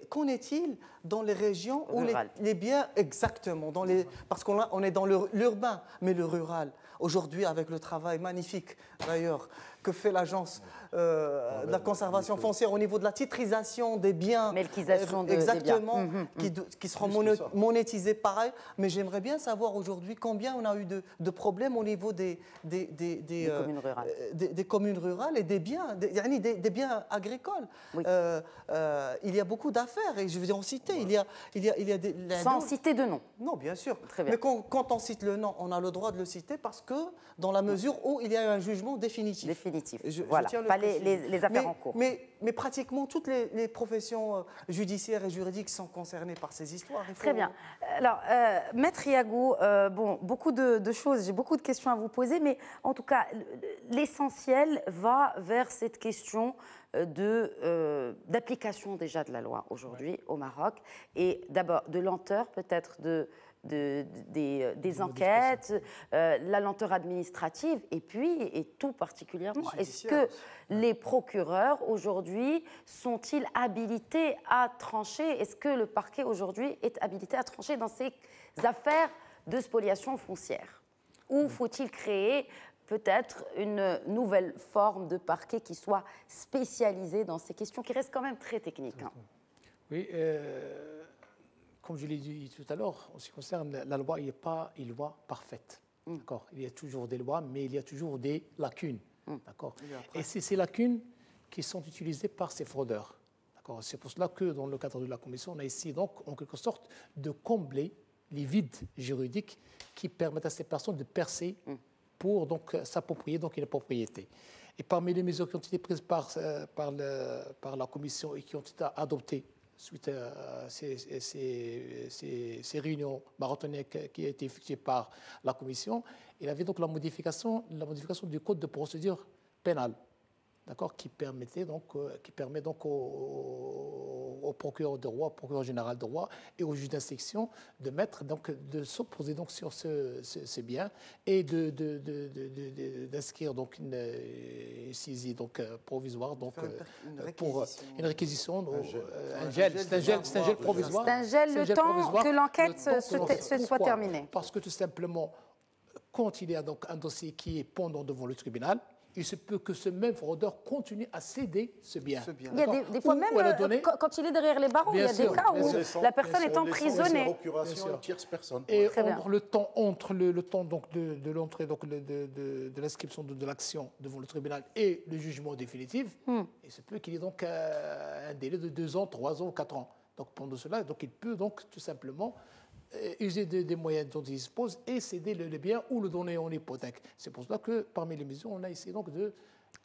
Qu'en est-il dans les régions où les biens... Exactement. Parce qu'on est dans l'urbain, mais le rural. Aujourd'hui, avec le travail magnifique, d'ailleurs, que fait l'agence de la conservation foncière au niveau de la titrisation des biens. Melkisation des exactement, qui seront monétisés pareil. Mais j'aimerais bien savoir aujourd'hui combien on a eu de problèmes au niveau des communes rurales et des biens, des biens agricoles. Oui. Il y a beaucoup d'affaires et je vais en citer. Ouais. Il y a des... Sans citer de nom. Non, bien sûr. Très bien. Mais quand on cite le nom, on a le droit de le citer parce que dans la mesure où il y a eu un jugement définitif. Définitif. Voilà, pas les affaires en cours. Mais pratiquement toutes les professions judiciaires et juridiques sont concernées par ces histoires. Très bien. Alors, Maître Yago, beaucoup de choses, j'ai beaucoup de questions à vous poser, mais en tout cas, l'essentiel va vers cette question d'application déjà de la loi aujourd'hui au Maroc, et d'abord de lenteur peut-être des enquêtes, la lenteur administrative, et puis, et tout particulièrement, est-ce que les procureurs aujourd'hui sont-ils habilités à trancher? Est-ce que le parquet aujourd'hui est habilité à trancher dans ces affaires de spoliation foncière? Ou faut-il créer peut-être une nouvelle forme de parquet qui soit spécialisée dans ces questions qui restent quand même très techniques? Hein. Oui, comme je l'ai dit tout à l'heure, en ce qui concerne la loi, il n'y a pas une loi parfaite. D'accord. Il y a toujours des lois, mais il y a toujours des lacunes. D'accord. Et c'est ces lacunes qui sont utilisées par ces fraudeurs. D'accord. C'est pour cela que, dans le cadre de la commission, on a essayé donc, en quelque sorte, de combler les vides juridiques qui permettent à ces personnes de percer pour donc s'approprier donc une propriété. Et parmi les mesures qui ont été prises par la commission et qui ont été adoptées suite à ces réunions marathoniennes qui ont été effectuées par la commission, il y avait donc la modification du code de procédure pénale, d'accord, qui permet donc au procureur de roi, au procureur général de roi et au juge d'instruction de s'opposer donc sur ces biens et d'inscrire donc une saisie donc provisoire donc pour une réquisition, un gel provisoire. C'est un gel le temps que l'enquête soit terminée. Parce que tout simplement, quand il y a donc un dossier qui est pendant devant le tribunal, il se peut que ce même fraudeur continue à céder ce bien. Il y a des fois même, quand il est derrière les barreaux, il y a des cas où la personne est emprisonnée. Procuration une tierce personne. Et entre le temps donc de l'entrée donc de l'inscription de l'action devant le tribunal et le jugement définitif, il se peut qu'il y ait donc un délai de 2 ans, 3 ans ou 4 ans. Donc pendant cela, donc, il peut donc tout simplement user des moyens dont il dispose et céder le bien ou le donner en hypothèque. C'est pour cela que parmi les mesures, on a essayé donc de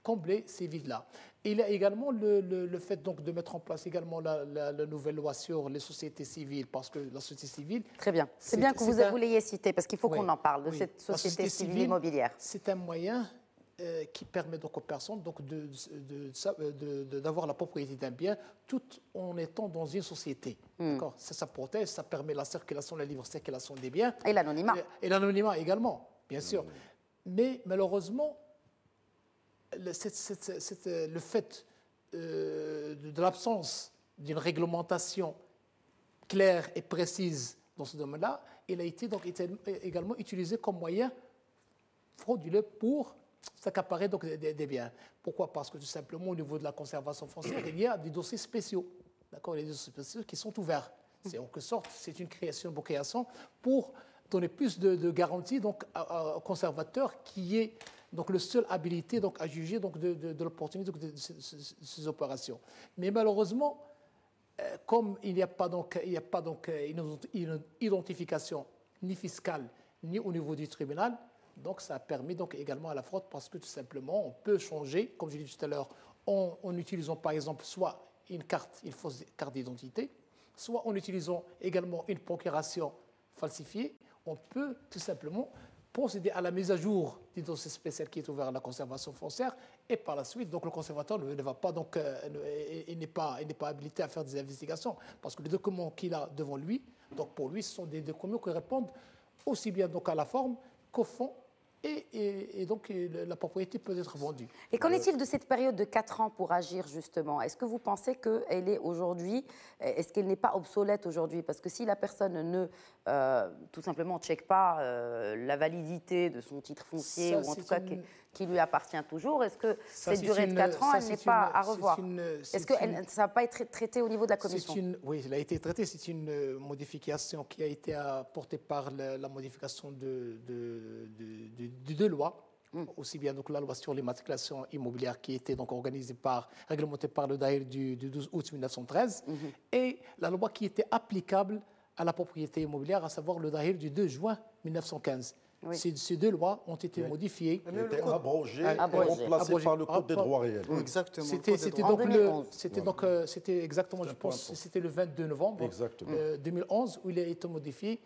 combler ces vides-là. Il y a également le fait donc de mettre en place également la nouvelle loi sur les sociétés civiles, parce que la société civile... Très bien. C'est bien que vous l'ayez cité, parce qu'il faut qu'on en parle de cette société civile immobilière. C'est un moyen qui permet donc aux personnes donc d'avoir la propriété d'un bien tout en étant dans une société. D'accord. Ça protège, ça permet la circulation, la libre circulation des biens. Et l'anonymat. Et l'anonymat également, bien sûr. Mais malheureusement, le fait de l'absence d'une réglementation claire et précise dans ce domaine-là, il a été donc également utilisé comme moyen frauduleux pour s'accaparer donc des biens. Pourquoi? Parce que tout simplement au niveau de la conservation foncière, il y a des dossiers spéciaux, d'accord, les dossiers spéciaux qui sont ouverts. C'est en quelque sorte, c'est une création pour donner plus de garanties donc au conservateur qui est donc le seul habilité donc à juger donc de l'opportunité de ces opérations. Mais malheureusement, comme il n'y a pas donc une identification ni fiscale ni au niveau du tribunal. Donc, ça a permis donc également à la fraude parce que tout simplement, on peut changer, comme je l'ai dit tout à l'heure, en utilisant par exemple soit une fausse carte d'identité, soit en utilisant également une procuration falsifiée, on peut tout simplement procéder à la mise à jour du dossier spécial qui est ouvert à la conservation foncière et par la suite, donc le conservateur ne va pas donc, il n'est pas habilité à faire des investigations parce que les documents qu'il a devant lui, donc pour lui, ce sont des documents qui répondent aussi bien donc à la forme qu'au fond. Et donc, la propriété peut être vendue. Et qu'en est-il de cette période de 4 ans pour agir, justement? Est-ce que vous pensez qu'elle est aujourd'hui, est-ce qu'elle n'est pas obsolète aujourd'hui? Parce que si la personne ne, tout simplement, ne check pas la validité de son titre foncier, ça, ou en tout cas qui lui appartient toujours, est-ce que cette durée de 4 ans, elle n'est pas à revoir? Est-ce que ça ne va pas être traité au niveau de la commission? Oui, elle a été traitée. C'est une modification qui a été apportée par la modification de deux lois, aussi bien donc la loi sur l'immatriculation immobilière qui était donc réglementée par le Daïr du 12 août 1913 et la loi qui était applicable à la propriété immobilière, à savoir le Daïr du 2 juin 1915. Oui. Ces deux lois ont été modifiées. Abrogées et remplacées par le Code des droits réels. Exactement. C'était exactement, je pense, c'était le 22 novembre 2011 où il a été modifié.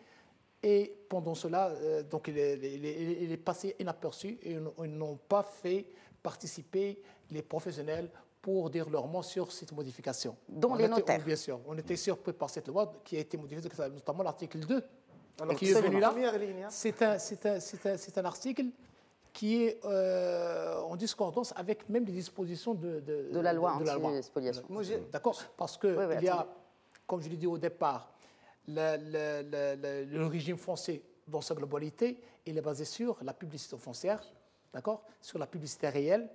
Et pendant cela, donc il est passé inaperçu et ils n'ont pas fait participer les professionnels pour dire leur mot sur cette modification. Dont les notaires. Bien sûr. On était surpris par cette loi qui a été modifiée, notamment l'article 2. Alors, qui est venu là. C'est un article qui est en discordance avec même les dispositions de la loi anti-spoliation. D'accord. Parce qu'il y a, comme je l'ai dit au départ, le régime foncier dans sa globalité, il est basé sur la publicité foncière, d'accord, sur la publicité réelle,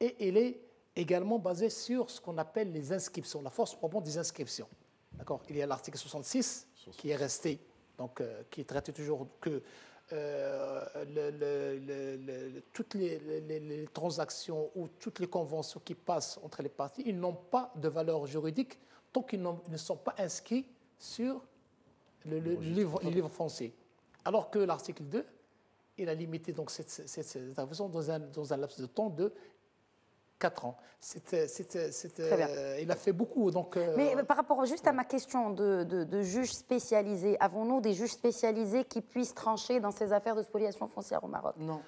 et il est également basé sur ce qu'on appelle les inscriptions, la force proprement des inscriptions. D'accord. Il y a l'article 66 qui est resté, donc qui traite toujours que toutes les transactions ou toutes les conventions qui passent entre les parties, ils n'ont pas de valeur juridique tant qu'ils ne sont pas inscrits sur le livre foncier. Alors que l'article 2, il a limité donc cette intervention dans un laps de temps de 4 ans. Il a fait beaucoup. Donc, Mais par rapport juste à ma question de juges spécialisés, avons-nous des juges spécialisés qui puissent trancher dans ces affaires de spoliation foncière au Maroc? Non.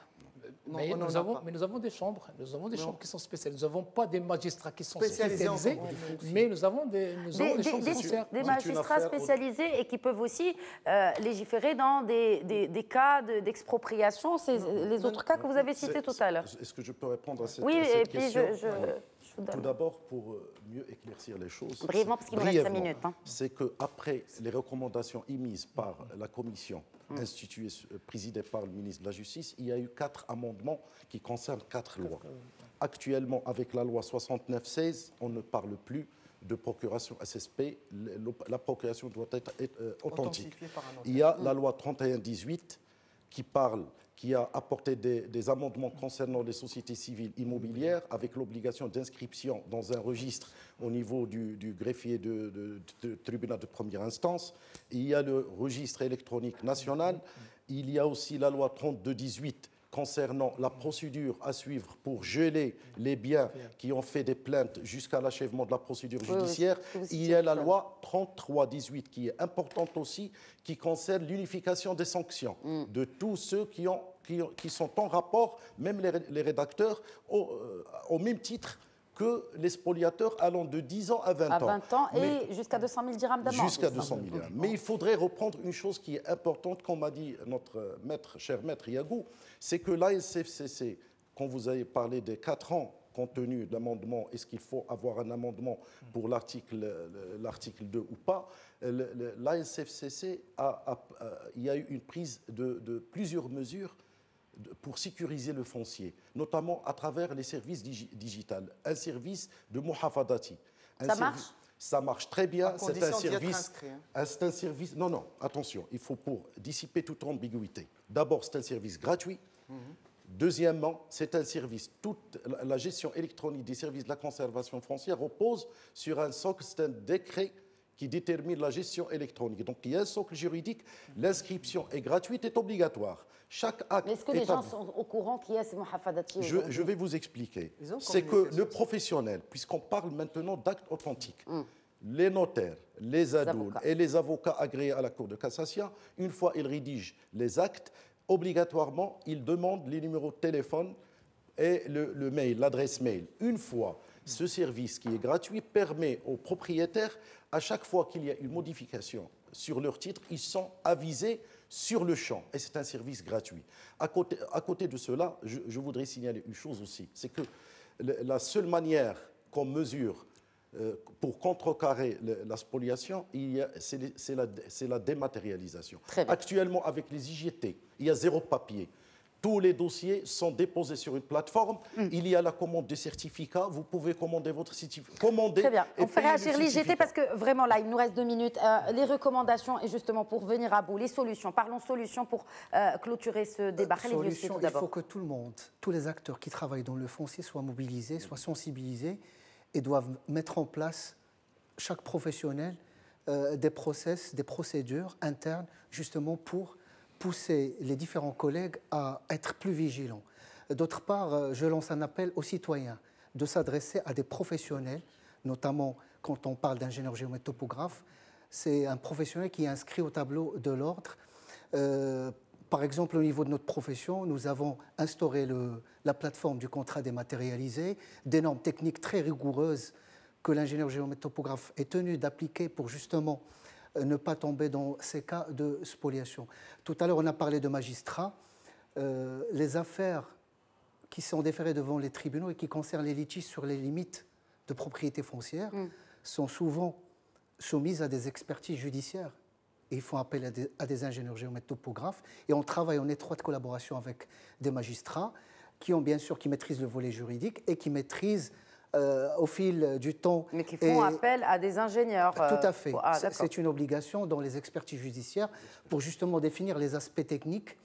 Mais nous avons des chambres. Nous avons des chambres qui sont spécialisées. Nous n'avons pas des magistrats qui sont spécialisés, mais nous avons des chambres foncières. Des magistrats spécialisés et qui peuvent aussi légiférer dans des cas d'expropriation. C'est les autres cas que vous avez cités tout à l'heure. Est-ce que je peux répondre à cette question? Tout d'abord, pour mieux éclaircir les choses, brièvement, parce qu'il nous reste 5 minutes. C'est qu'après les recommandations émises par la commission instituée, présidée par le ministre de la Justice, il y a eu 4 amendements qui concernent 4 lois. Actuellement, avec la loi 69-16, on ne parle plus de procuration SSP. La procuration doit être authentique. Il y a la loi 31-18 qui a apporté des amendements concernant les sociétés civiles immobilières avec l'obligation d'inscription dans un registre au niveau du greffier de tribunal de première instance. Il y a le registre électronique national. Il y a aussi la loi 32-18 concernant la procédure à suivre pour geler les biens qui ont fait des plaintes jusqu'à l'achèvement de la procédure judiciaire. Il y a la loi 33-18 qui est importante aussi, qui concerne l'unification des sanctions de tous ceux qui sont en rapport, même les rédacteurs, au même titre que les spoliateurs allant de 10 ans à 20 ans. À 20 ans et jusqu'à 200 000 dirhams d'amende. Jusqu'à 200 000 dirhams. Mais il faudrait reprendre une chose qui est importante, comme m'a dit notre cher maître Yagou, c'est que l'ASFCC, quand vous avez parlé des 4 ans compte tenu de l'amendement, est-ce qu'il faut avoir un amendement pour l'article 2 ou pas, l'ASFCC il y a eu une prise de plusieurs mesures pour sécuriser le foncier, notamment à travers les services digitales. Un service de muhafadati. Ça marche ? Ça marche très bien. C'est un service. C'est un service. Non, attention, il faut pour dissiper toute ambiguïté. D'abord, c'est un service gratuit. Deuxièmement, c'est un service. Toute la gestion électronique des services de la conservation foncière repose sur un socle, c'est un décret qui détermine la gestion électronique. Donc il y a un socle juridique, l'inscription est gratuite, est obligatoire. Chaque acte. Mais est-ce que les gens sont au courant qu'il y a ces muhafadati ? Je vais vous expliquer. C'est que le professionnel, puisqu'on parle maintenant d'actes authentiques, les notaires, les adouls et les avocats agréés à la Cour de cassation, une fois ils rédigent les actes, obligatoirement, ils demandent les numéros de téléphone et le mail, l'adresse mail. Une fois, ce service qui est gratuit permet aux propriétaires, à chaque fois qu'il y a une modification sur leur titre, ils sont avisés sur le champ. Et c'est un service gratuit. À côté de cela, je voudrais signaler une chose aussi. C'est que la seule manière qu'on mesure pour contrecarrer la spoliation, c'est la dématérialisation. Actuellement, avec les IGT, il y a 0 papier. Tous les dossiers sont déposés sur une plateforme. Il y a la commande de certificats. Vous pouvez commander votre certificat. Très bien. On fait réagir l'IGT parce que vraiment là, il nous reste 2 minutes. Les recommandations et justement pour venir à bout, les solutions. Parlons solutions pour clôturer ce débat. Solutions, il faut que tout le monde, tous les acteurs qui travaillent dans le foncier soient mobilisés, soient sensibilisés et doivent mettre en place, chaque professionnel, des process, des procédures internes justement pour pousser les différents collègues à être plus vigilants. D'autre part, je lance un appel aux citoyens de s'adresser à des professionnels, notamment quand on parle d'ingénieur géomètre topographe, c'est un professionnel qui est inscrit au tableau de l'ordre. Par exemple, au niveau de notre profession, nous avons instauré la plateforme du contrat dématérialisé, des normes techniques très rigoureuses que l'ingénieur géomètre topographe est tenu d'appliquer pour justement ne pas tomber dans ces cas de spoliation. Tout à l'heure, on a parlé de magistrats. Les affaires qui sont déférées devant les tribunaux et qui concernent les litiges sur les limites de propriété foncière sont souvent soumises à des expertises judiciaires. Et il faut appel à des ingénieurs géomètres topographes. Et on travaille en étroite collaboration avec des magistrats qui maîtrisent le volet juridique et qui maîtrisent au fil du temps. Mais qui font appel à des ingénieurs. Tout à fait. C'est une obligation dans les expertises judiciaires pour justement définir les aspects techniques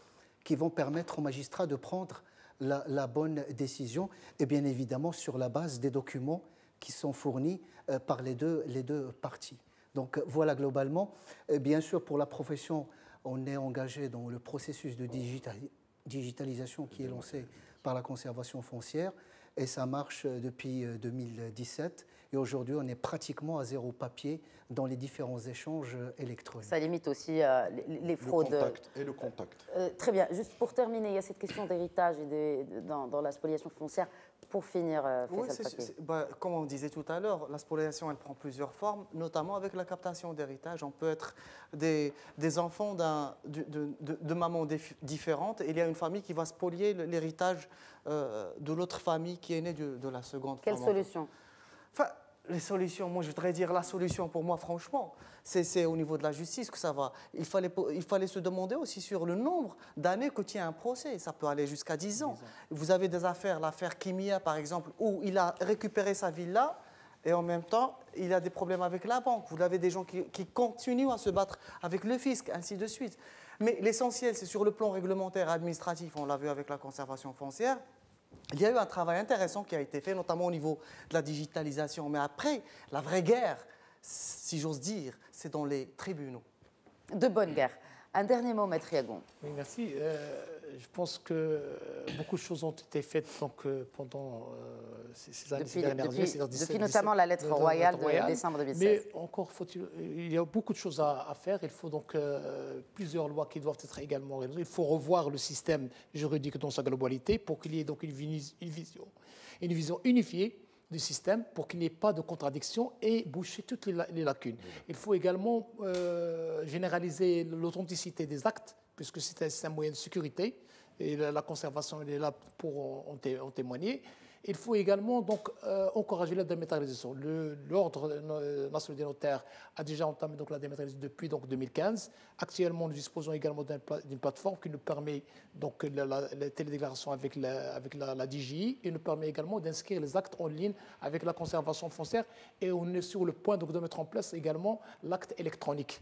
qui vont permettre aux magistrats de prendre la bonne décision et bien évidemment sur la base des documents qui sont fournis par les deux parties. Donc voilà globalement. Bien sûr, pour la profession, on est engagé dans le processus de digitalisation qui est lancé par la conservation foncière. Et ça marche depuis 2017. Et aujourd'hui, on est pratiquement à 0 papier dans les différents échanges électroniques. Ça limite aussi les fraudes. Le contact. Très bien. Juste pour terminer, il y a cette question d'héritage dans la spoliation foncière. Pour finir, comme on disait tout à l'heure, la spoliation, elle prend plusieurs formes, notamment avec la captation d'héritage. On peut être des enfants de mamans différentes. Et il y a une famille qui va spolier l'héritage de l'autre famille qui est née de la seconde femme. Quelle solution ? Enfin, les solutions, moi je voudrais dire la solution pour moi franchement, c'est au niveau de la justice que ça va. Il fallait se demander aussi sur le nombre d'années que tient un procès. Ça peut aller jusqu'à 10 ans. Vous avez des affaires, l'affaire Kimia par exemple, où il a récupéré sa villa et en même temps il a des problèmes avec la banque. Vous avez des gens qui continuent à se battre avec le fisc, ainsi de suite. Mais l'essentiel, c'est sur le plan réglementaire, administratif, on l'a vu avec la conservation foncière. Il y a eu un travail intéressant qui a été fait, notamment au niveau de la digitalisation. Mais après, la vraie guerre, si j'ose dire, c'est dans les tribunaux. De bonne guerre. Un dernier mot, Maître Yagon. Oui, merci. Je pense que beaucoup de choses ont été faites donc, pendant ces dernières années. Depuis notamment la lettre royale de décembre 2016. Mais encore il y a beaucoup de choses à faire. Il faut donc plusieurs lois qui doivent être également réalisées. Il faut revoir le système juridique dans sa globalité pour qu'il y ait donc une vision unifiée du système pour qu'il n'y ait pas de contradiction et boucher toutes les lacunes. Il faut également généraliser l'authenticité des actes, puisque c'est un moyen de sécurité et la conservation elle est là pour en témoigner. Il faut également donc encourager la dématérialisation. L'Ordre national des notaires a déjà entamé donc la dématérialisation depuis donc 2015. Actuellement, nous disposons également d'une plateforme qui nous permet donc la télédéclaration avec la DGI et nous permet également d'inscrire les actes en ligne avec la conservation foncière. Et on est sur le point donc de mettre en place également l'acte électronique.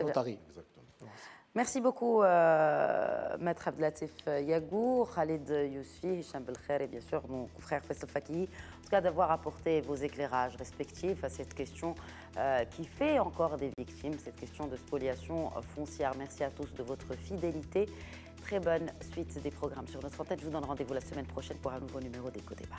Notarié. Exactement. Merci beaucoup, Maître Abdelatif Yagour, Khalid Yousfi, Hicham Belkher et bien sûr mon frère Faisal Fakihi, en tout cas d'avoir apporté vos éclairages respectifs à cette question qui fait encore des victimes, cette question de spoliation foncière. Merci à tous de votre fidélité. Très bonne suite des programmes sur notre antenne. Je vous donne rendez-vous la semaine prochaine pour un nouveau numéro d'Éco-Débat.